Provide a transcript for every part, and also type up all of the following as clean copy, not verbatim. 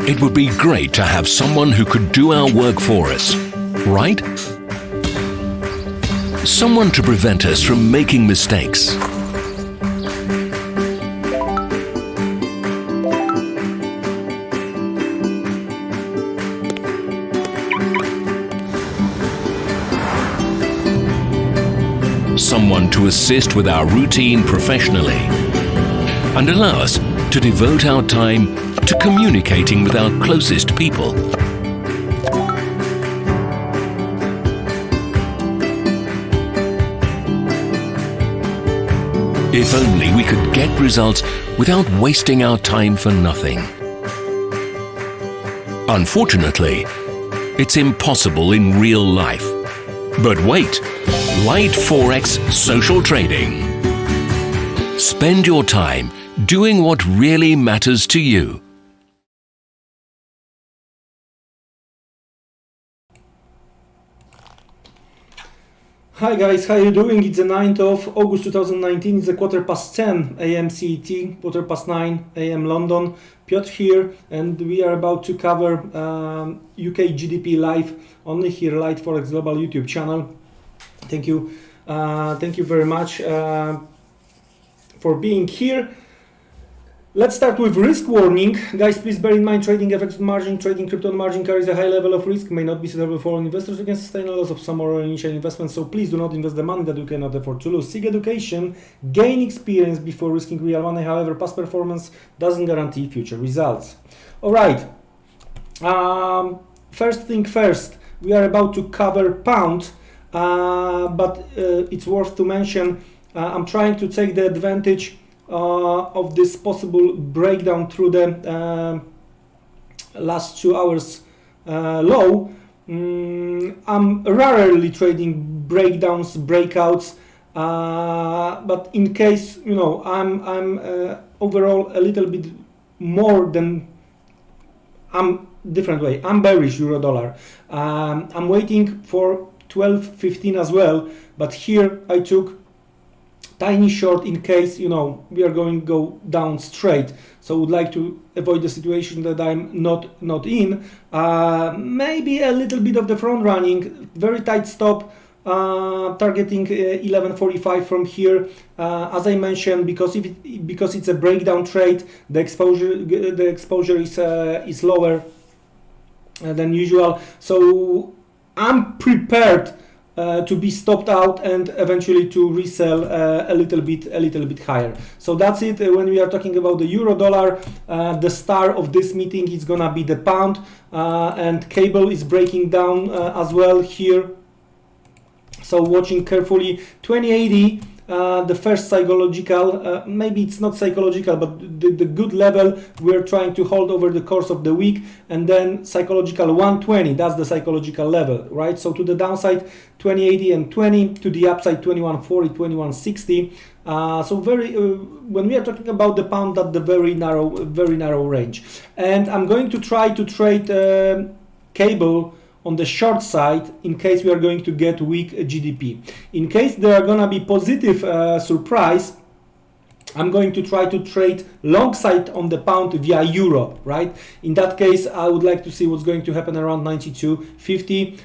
It would be great to have someone who could do our work for us, right? Someone to prevent us from making mistakes. Someone to assist with our routine professionally and allow us to devote our time to communicating with our closest people. If only we could get results without wasting our time for nothing. Unfortunately, it's impossible in real life. But wait, Liteforex social trading. Spend your time doing what really matters to you. Hi guys, how you doing? It's the 9th of August 2019, it's a 10:15 AM CET, 9:15 AM London. Piotr here, and we are about to cover UK GDP live only here, Liteforex Global YouTube channel. Thank you very much for being here. Let's start with risk warning. Guys, please bear in mind trading FX margin, trading crypto on margin carries a high level of risk, may not be suitable for all investors. You can sustain a loss of some or initial investment, so please do not invest the money that you cannot afford to lose. Seek education, gain experience before risking real money. However, past performance doesn't guarantee future results. Alright, first thing first, we are about to cover pound, but it's worth to mention, I'm trying to take the advantage of this possible breakdown through the last 2 hours low. I'm rarely trading breakdowns, breakouts, but in case, you know, I'm overall a little bit more than, I'm different way. I'm bearish euro dollar. I'm waiting for 12.15 as well, but here I took tiny short in case, you know, we are going to go down straight. So would like to avoid the situation that I'm not in. Maybe a little bit of the front running, very tight stop, targeting 11.45 from here. As I mentioned, because it's a breakdown trade, the exposure is lower than usual. So I'm prepared to be stopped out and eventually to resell a little bit higher. So that's it. When we are talking about the euro dollar, the star of this meeting is gonna be the pound, and cable is breaking down as well here. So watching carefully 2080. The first psychological, maybe it's not psychological, but the good level we're trying to hold over the course of the week, and then psychological 120, that's the psychological level, right? So to the downside 2080 and 20, to the upside 2140, 2160. So very when we are talking about the pound, that's the very narrow range. And I'm going to try to trade cable on the short side in case we are going to get weak GDP. In case there are gonna be positive surprise, I'm going to try to trade long side on the pound via euro, right? In that case, I would like to see what's going to happen around 92.50.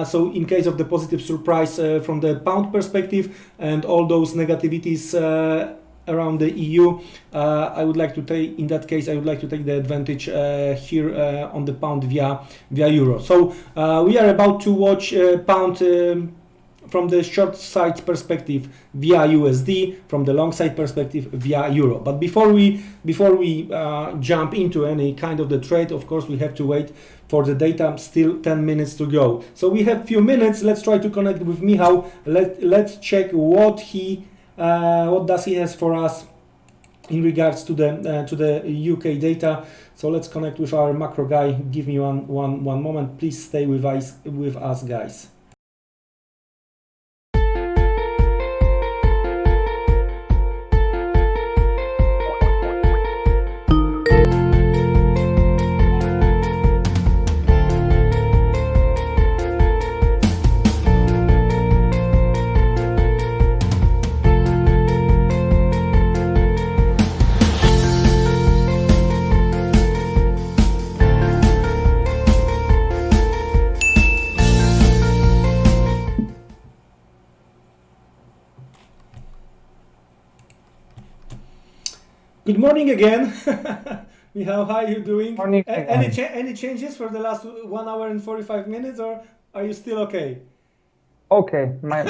So in case of the positive surprise from the pound perspective and all those negativities around the EU, I would like to take, in that case, I would like to take the advantage here on the pound via euro. So we are about to watch pound from the short side perspective via USD, from the long side perspective via euro. But before we jump into any kind of the trade, of course, we have to wait for the data. Still 10 minutes to go. So we have few minutes. Let's try to connect with Michał. Let's check what does he has for us in regards to the UK data. So let's connect with our macro guy. Give me one moment. Please stay with us, guys. Good morning again. Michał, how are you doing? Morning again. Any changes for the last 1 hour and 45 minutes, or are you still okay? Okay, my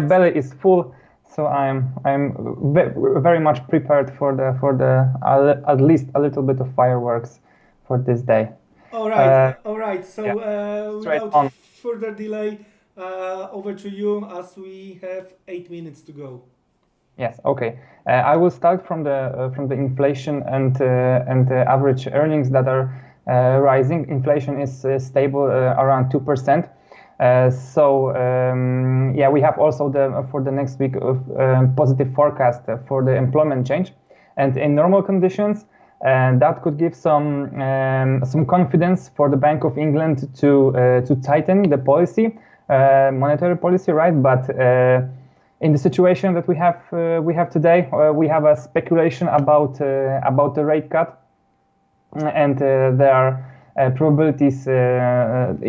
belly is full, so I'm very much prepared for the at least a little bit of fireworks for this day. All right, all right. So Straight without on. further delay, over to you as we have 8 minutes to go. Yes, okay. I will start from the inflation and average earnings that are rising. Inflation is stable around 2%. Yeah, we have also for the next week of positive forecast for the employment change, and in normal conditions, that could give some confidence for the Bank of England to tighten the policy, monetary policy, right? But in the situation that we have today, we have a speculation about the rate cut, and there are probabilities. Some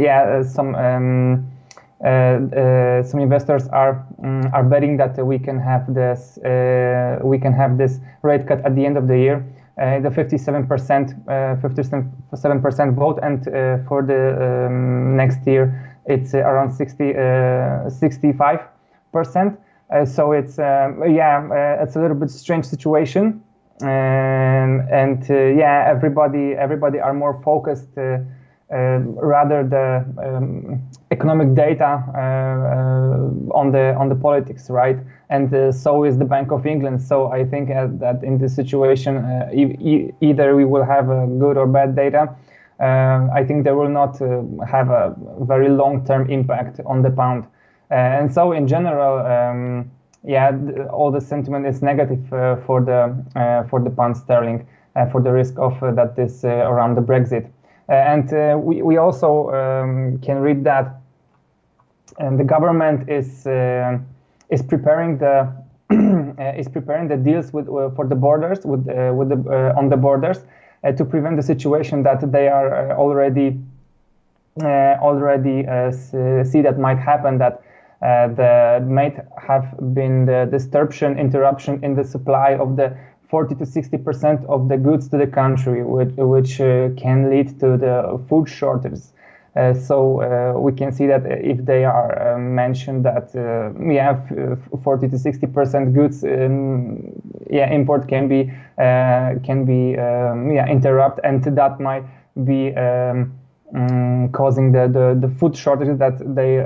investors are betting that we can have this rate cut at the end of the year, the 57% vote, and for the next year it's around 65%. So it's it's a little bit strange situation, everybody are more focused rather the economic data on the politics, right? And so is the Bank of England. So I think that in this situation, either we will have a good or bad data. I think they will not have a very long-term impact on the pound. And so in general, all the sentiment is negative for the pound sterling, for the risk of that is around the Brexit. We also can read that the government is preparing the deals for the borders on the borders to prevent the situation that they are already see that might happen, that there might have been the interruption in the supply of the 40 to 60% of the goods to the country, which can lead to the food shortages. So we can see that if they are mentioned that 40 to 60% goods import can be interrupt, and that might be causing the food shortages, that they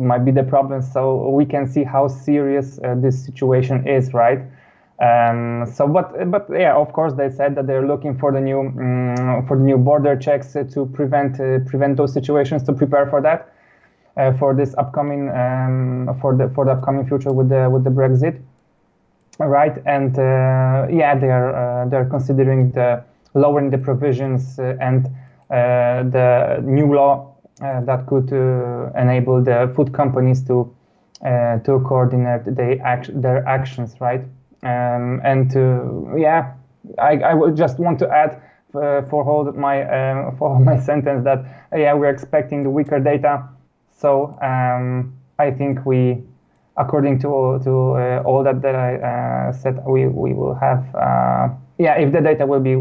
might be the problem. So we can see how serious this situation is, right? But of course, they said that they're looking for the new border checks to prevent those situations, to prepare for that, for this upcoming for the upcoming future with the Brexit, right? And they're considering the lowering the provisions and the new law that could enable the food companies to coordinate their actions, right? I would just want to add for my sentence that we're expecting the weaker data. So I think according to all that I said, we will have if the data will be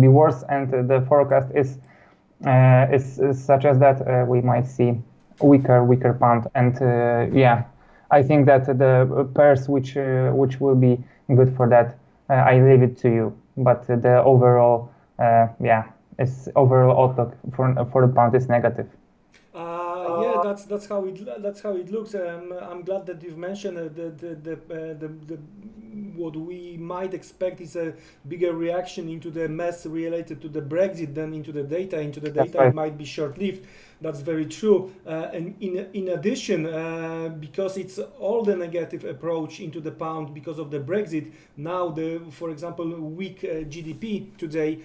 worse, and the forecast is such as that, we might see weaker pound. And I think that the pairs which will be good for that, I leave it to you. But the overall overall outlook for the pound is negative. That's how it looks. I'm glad that you've mentioned what we might expect is a bigger reaction into the mess related to the Brexit than into the data. That's right. It might be short-lived. That's very true. And in addition, because it's all the negative approach into the pound because of the Brexit, now for example, weak GDP today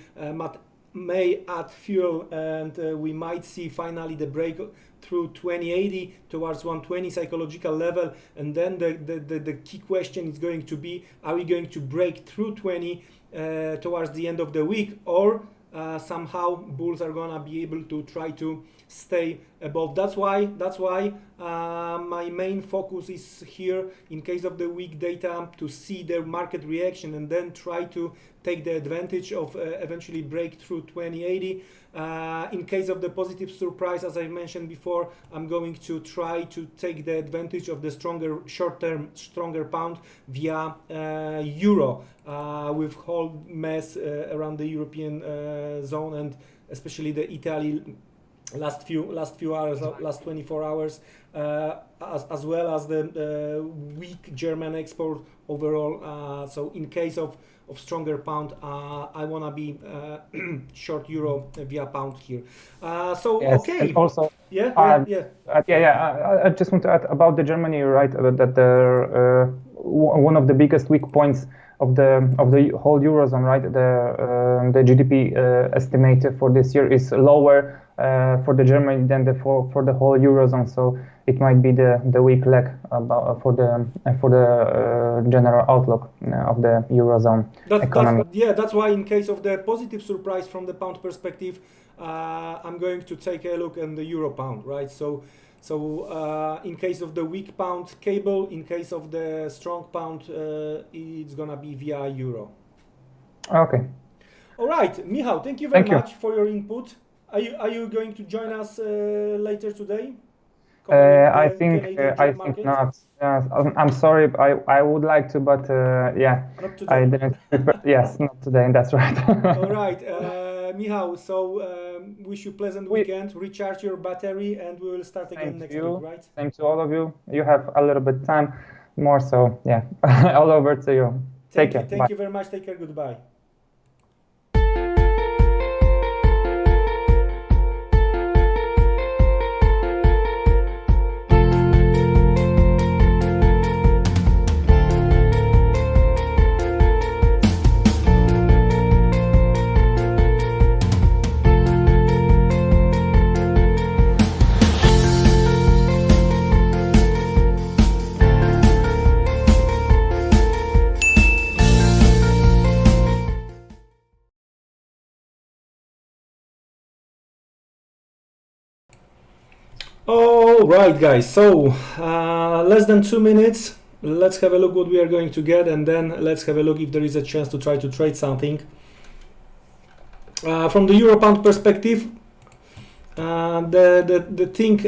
may add fuel, and we might see finally the break through 2080 towards 120 psychological level. And then the key question is going to be, are we going to break through 20 towards the end of the week, or somehow bulls are gonna be able to try to stay above. That's why my main focus is here in case of the weak data to see the market reaction and then try to take the advantage of eventually break through 2080. In case of the positive surprise, as I mentioned before, I'm going to try to take the advantage of the stronger short-term, stronger pound via euro, with whole mess around the European zone and especially the Italy last few hours, last 24 hours, as well as the weak German export overall. So in case of stronger pound, I wanna be short euro via pound here. So Yes, okay. and also, Yeah. I just want to add about the Germany, right? That the one of the biggest weak points of the whole eurozone, right? The GDP estimate for this year is lower for the Germany than for the whole eurozone. So it might be the weak leg for the general outlook of the eurozone economy. That's why in case of the positive surprise from the pound perspective, I'm going to take a look at the euro pound, right? So in case of the weak pound cable, in case of the strong pound, it's gonna be via euro. Okay. All right, Michał, thank you very much for your input. Are you going to join us later today? I think not. I'm sorry. I would like to, but yeah, not today. I didn't. Yes, not today. That's right. All right, Michał. So wish you pleasant weekend. Recharge your battery, and we will start again next week. Right? Thanks to all of you. You have a little bit time more, so yeah. All over to you. Take care. Thank you very much. Take care. Goodbye. All right, guys, so less than 2 minutes. Let's have a look what we are going to get, and then let's have a look if there is a chance to try to trade something. From the euro pound perspective, the thing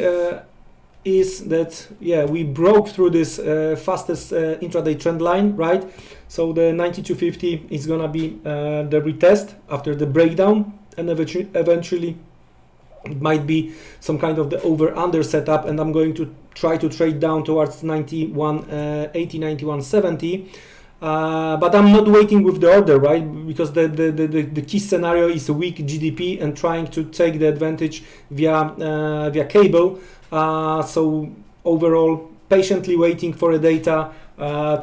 is that we broke through this fastest intraday trend line, right? So the 92.50 is gonna be the retest after the breakdown, and eventually it might be some kind of the over-under setup, and I'm going to try to trade down towards 91.80, 91.70. But I'm not waiting with the order, right? Because the key scenario is a weak GDP and trying to take the advantage via cable. So overall, patiently waiting for a data,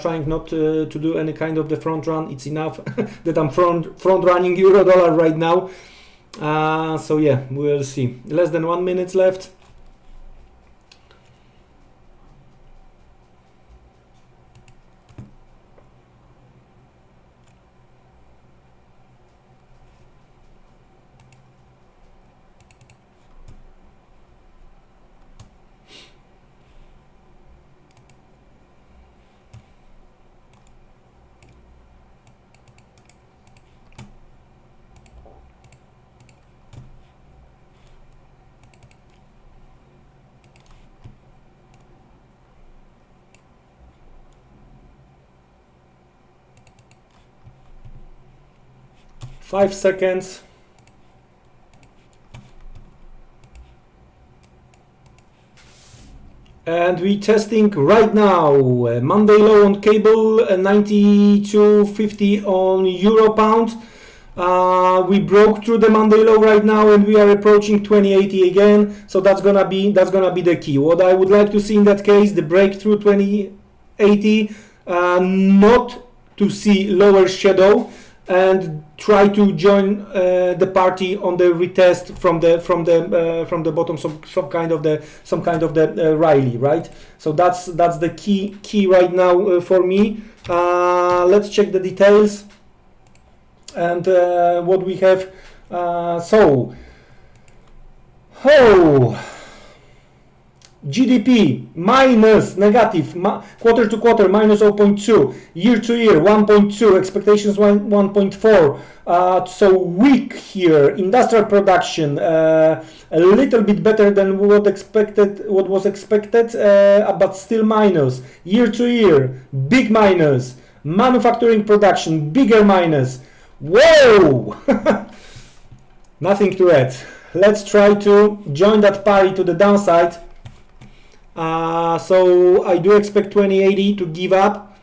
trying not to do any kind of the front run. It's enough that I'm front running euro dollar right now. So yeah, we'll see. Less than 1 minute left. Five seconds. And we're testing right now Monday low on cable, 92.50 on euro pound. We broke through the Monday low right now, and we are approaching 2080 again. So that's gonna be the key. What I would like to see in that case, the breakthrough 2080, not to see lower shadow, and try to join the party on the retest from the bottom, some kind of the rally, right? So that's the key right now for me. Let's check the details and what we have GDP minus negative quarter to quarter minus 0.2, year to year 1.2, expectations 1.4. So weak here. Industrial production a little bit better than what was expected, but still minus. Year to year big minus. Manufacturing production bigger minus. Whoa! Nothing to add. Let's try to join that party to the downside. So I do expect 2080 to give up.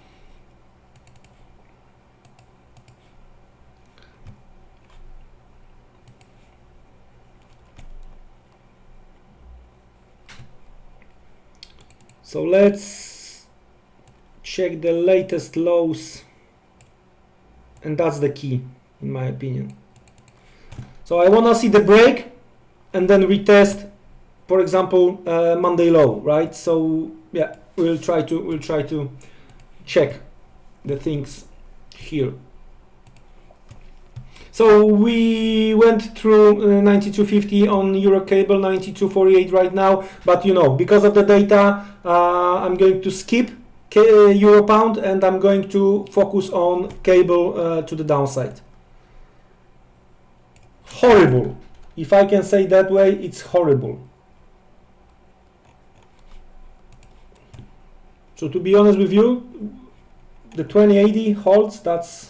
So let's check the latest lows, and that's the key in my opinion. So I want to see the break and then retest, for example, Monday low, right? So yeah, we'll try to check the things here. So we went through 92.50 on Euro cable, 92.48 right now, but you know, because of the data, I'm going to skip Euro pound and I'm going to focus on cable to the downside. Horrible. If I can say that way, it's horrible. So to be honest with you, the 2080 holds, that's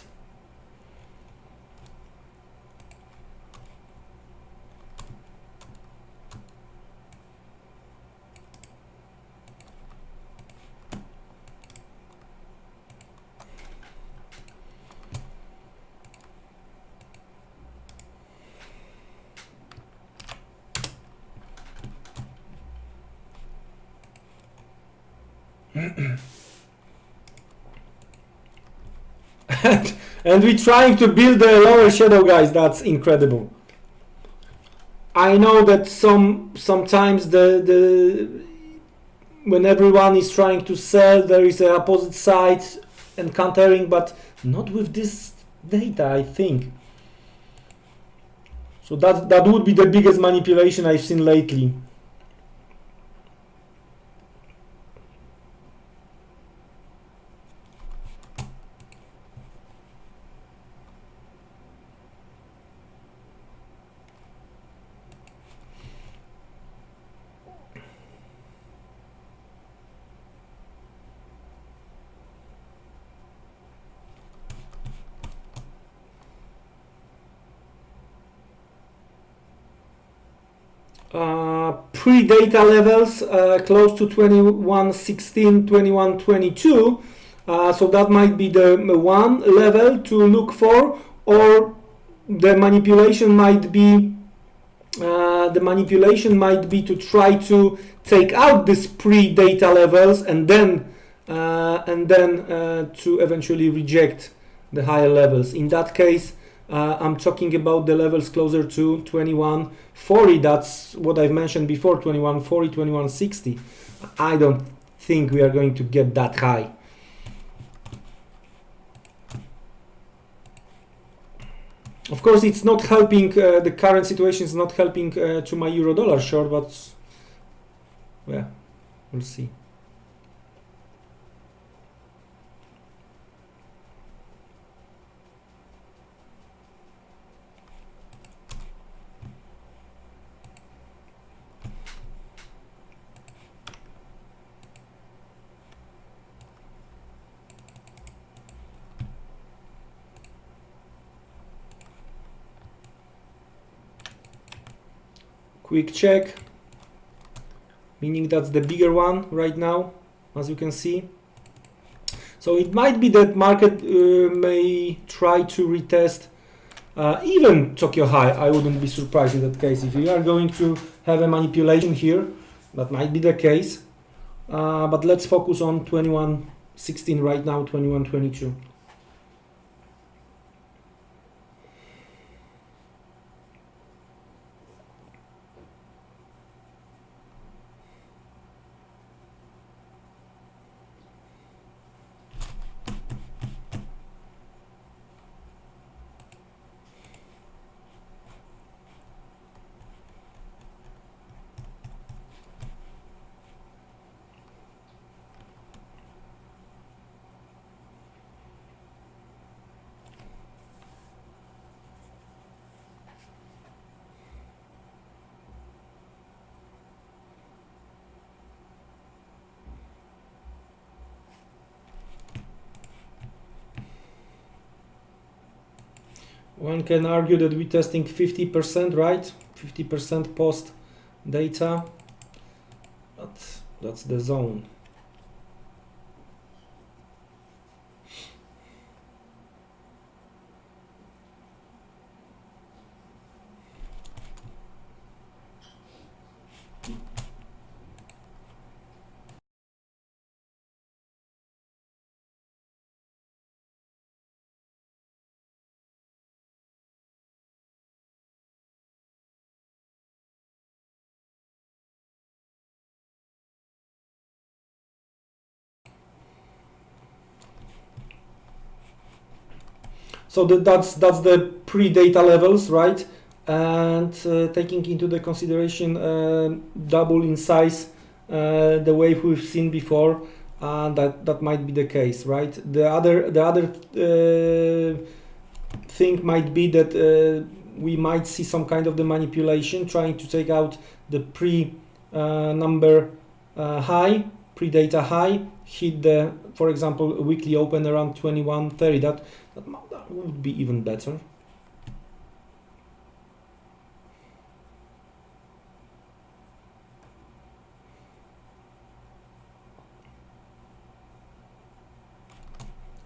and we're trying to build a lower shadow, guys. That's incredible. I know that sometimes when everyone is trying to sell, there is a opposite side and countering, but not with this data, I think. So that would be the biggest manipulation I've seen lately. Pre-data levels close to 2116, 2122, so that might be the one level to look for, or the manipulation might be to try to take out these pre-data levels and then to eventually reject the higher levels. In that case, I'm talking about the levels closer to 2140. That's what I've mentioned before, 2140, 2160. I don't think we are going to get that high. Of course, it's not helping, the current situation is not helping to my euro dollar short, but yeah, we'll see. Quick check, meaning that's the bigger one right now, as you can see. So it might be that market may try to retest even Tokyo high. I wouldn't be surprised in that case. If we are going to have a manipulation here, that might be the case. But let's focus on 2116 right now, 2122. one can argue that we're testing 50%, right? 50% post data. That's the zone. So that's the pre-data levels, right? And taking into the consideration double in size, the wave we've seen before, that might be the case, right? The other thing might be that we might see some kind of the manipulation, trying to take out the pre-number high, pre-data high, hit the, for example, weekly open around 21.30. That would be even better.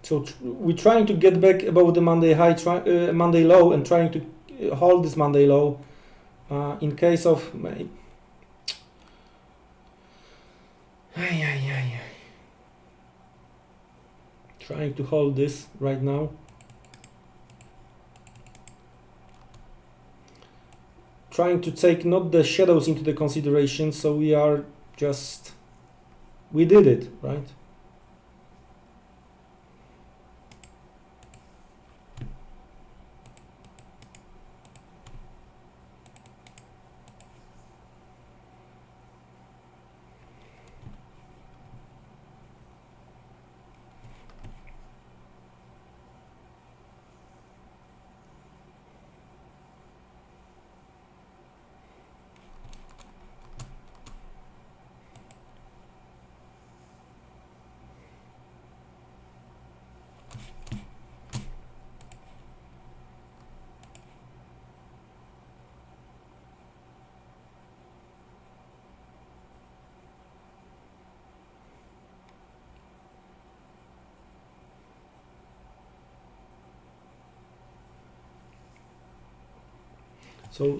So we're trying to get back above the Monday high, Monday low, and trying to hold this Monday low. In case of trying to hold this right now. Trying to take not the shadows into the consideration, so we did it, right?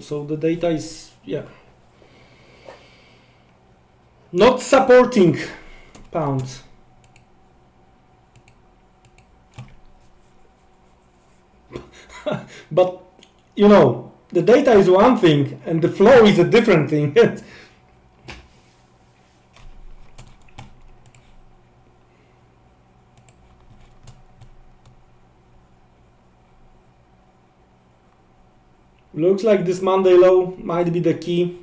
So the data is, yeah, not supporting pounds. But you know, the data is one thing and the flow is a different thing. Looks like this Monday low might be the key.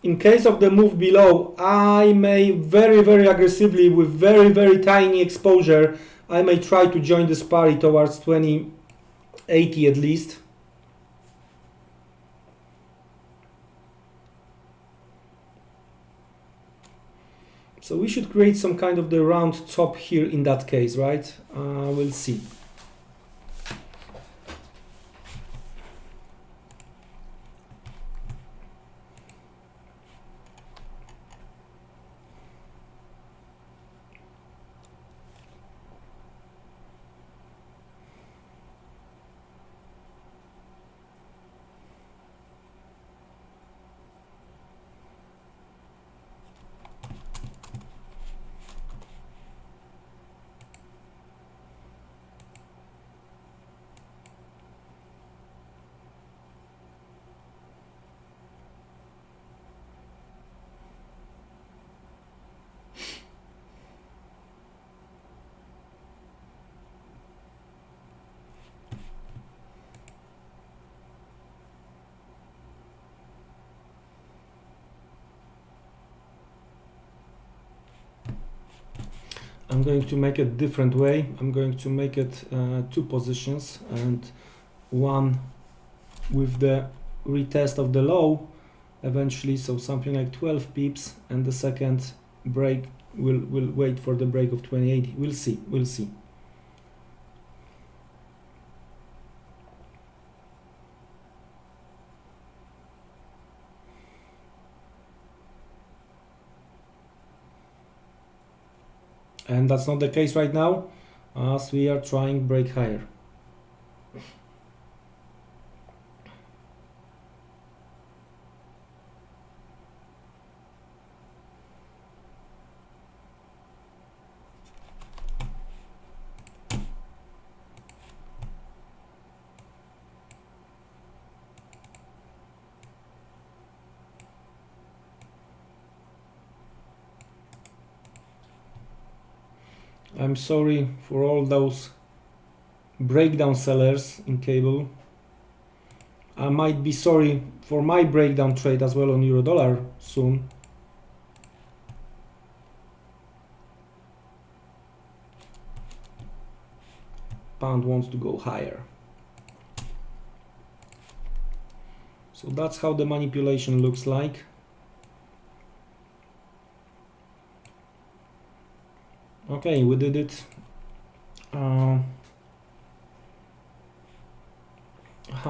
In case of the move below, I may very aggressively, with very tiny exposure, I may try to join this party towards 2080 at least. So we should create some kind of the round top here in that case, right? We'll see. I'm going to make it different way. I'm going to make it 2 positions, and one with the retest of the low eventually, so something like 12 pips, and the second break will wait for the break of 2080. We'll see. And that's not the case right now, as we are trying break higher. I'm sorry for all those breakdown sellers in cable. I might be sorry for my breakdown trade as well on euro dollar soon. Pound wants to go higher. So that's how the manipulation looks like. Okay, we did it. How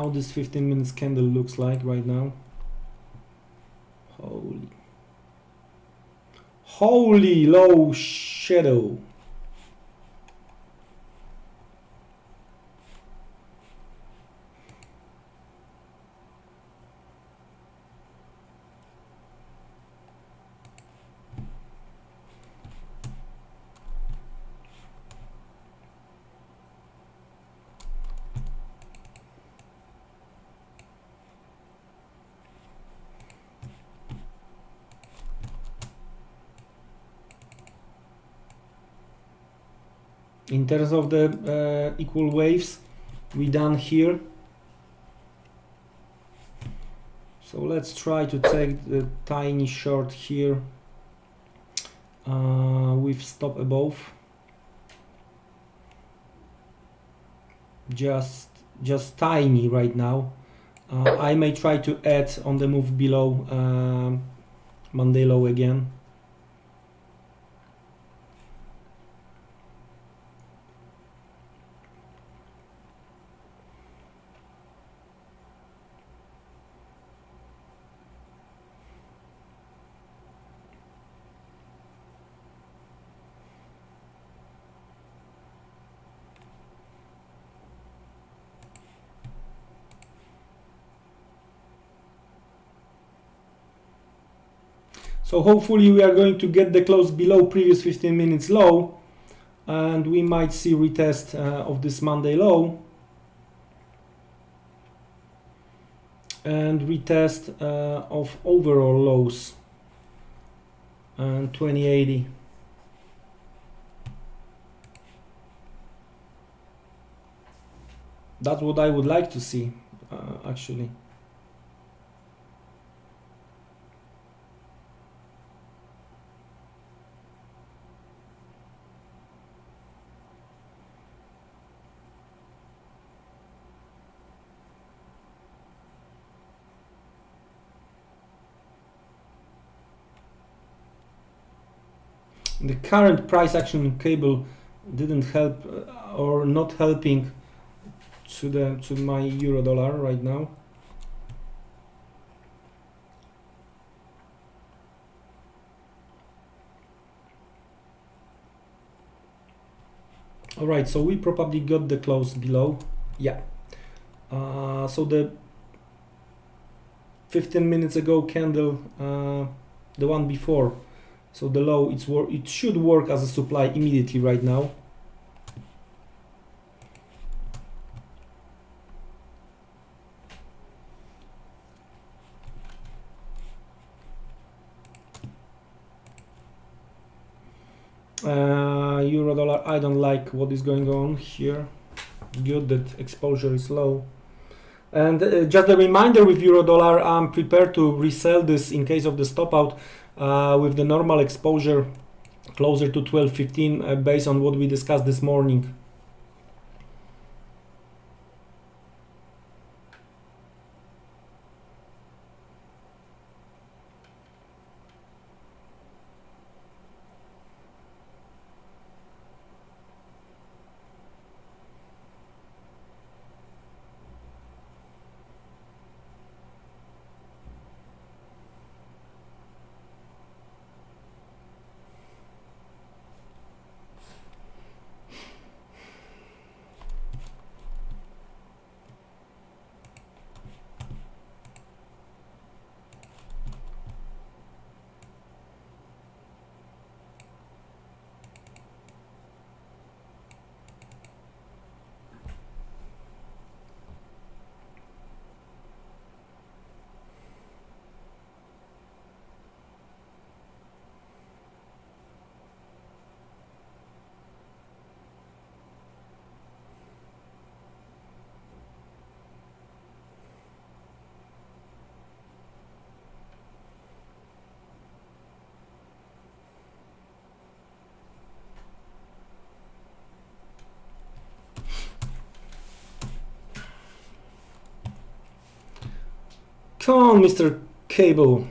this 15 minutes candle looks like right now. Holy low shadow. In terms of the equal waves, we done here. So let's try to take the tiny short here with stop above. Just tiny right now. I may try to add on the move below Monday low again. So hopefully we are going to get the close below previous 15 minutes low, and we might see retest of this Monday low and retest of overall lows and 2080. That's what I would like to see actually. The current price action cable didn't help or not helping to my euro dollar right now. All right, so we probably got the close below. Yeah. So the 15 minutes ago candle, the one before. So the low, it should work as a supply immediately right now. Euro dollar, I don't like what is going on here. Good that exposure is low. And just a reminder, with euro dollar, I'm prepared to resell this in case of the stop out with the normal exposure closer to 12.15 based on what we discussed this morning. Come on, Mr. Cable.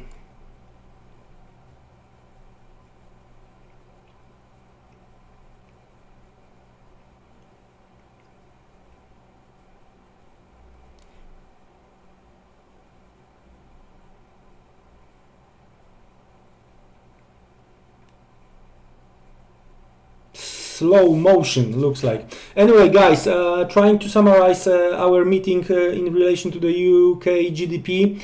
Slow motion looks like. Anyway, guys, trying to summarize our meeting in relation to the UK GDP.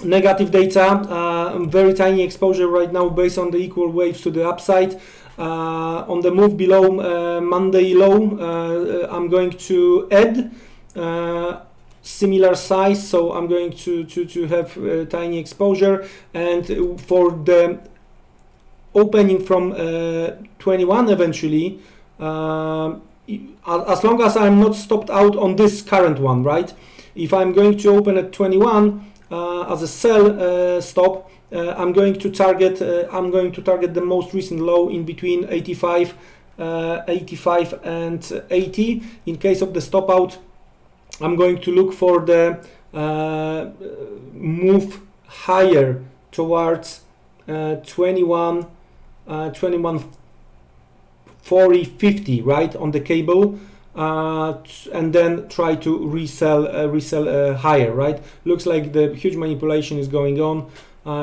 Negative data, very tiny exposure right now based on the equal waves to the upside. On the move below Monday low, I'm going to add similar size, so I'm going to have tiny exposure. And for the opening from 21 eventually, as long as I'm not stopped out on this current one, right? If I'm going to open at 21 as a sell stop, I'm going to target the most recent low in between 85 and 80. In case of the stop out, I'm going to look for the move higher towards 21 40 50, right, on the cable, and then try to resell higher, right? Looks like the huge manipulation is going on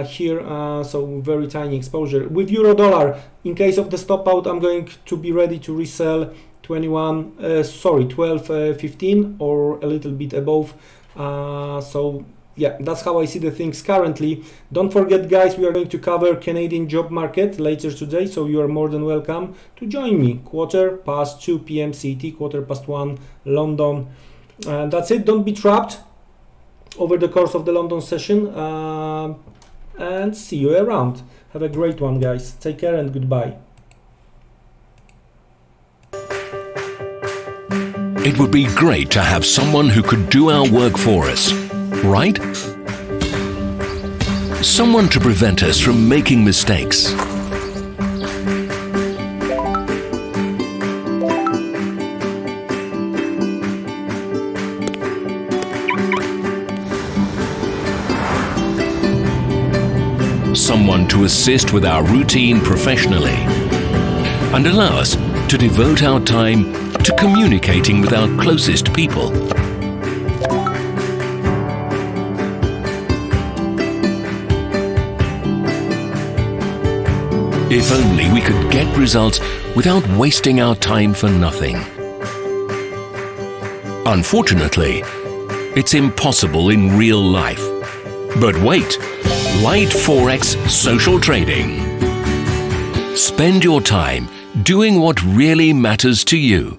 here, so very tiny exposure. With euro dollar, in case of the stop out, I'm going to be ready to resell 12.15 or a little bit above. So yeah, that's how I see the things currently. Don't forget, guys, we are going to cover Canadian job market later today, so you are more than welcome to join me. 2:15 p.m. CET, 1:15 London. That's it. Don't be trapped over the course of the London session, and see you around. Have a great one, guys. Take care and goodbye. It would be great to have someone who could do our work for us, right? Someone to prevent us from making mistakes. Someone to assist with our routine professionally and allow us to devote our time to communicating with our closest people. If only we could get results without wasting our time for nothing. Unfortunately, it's impossible in real life. But wait, Liteforex social trading. Spend your time doing what really matters to you.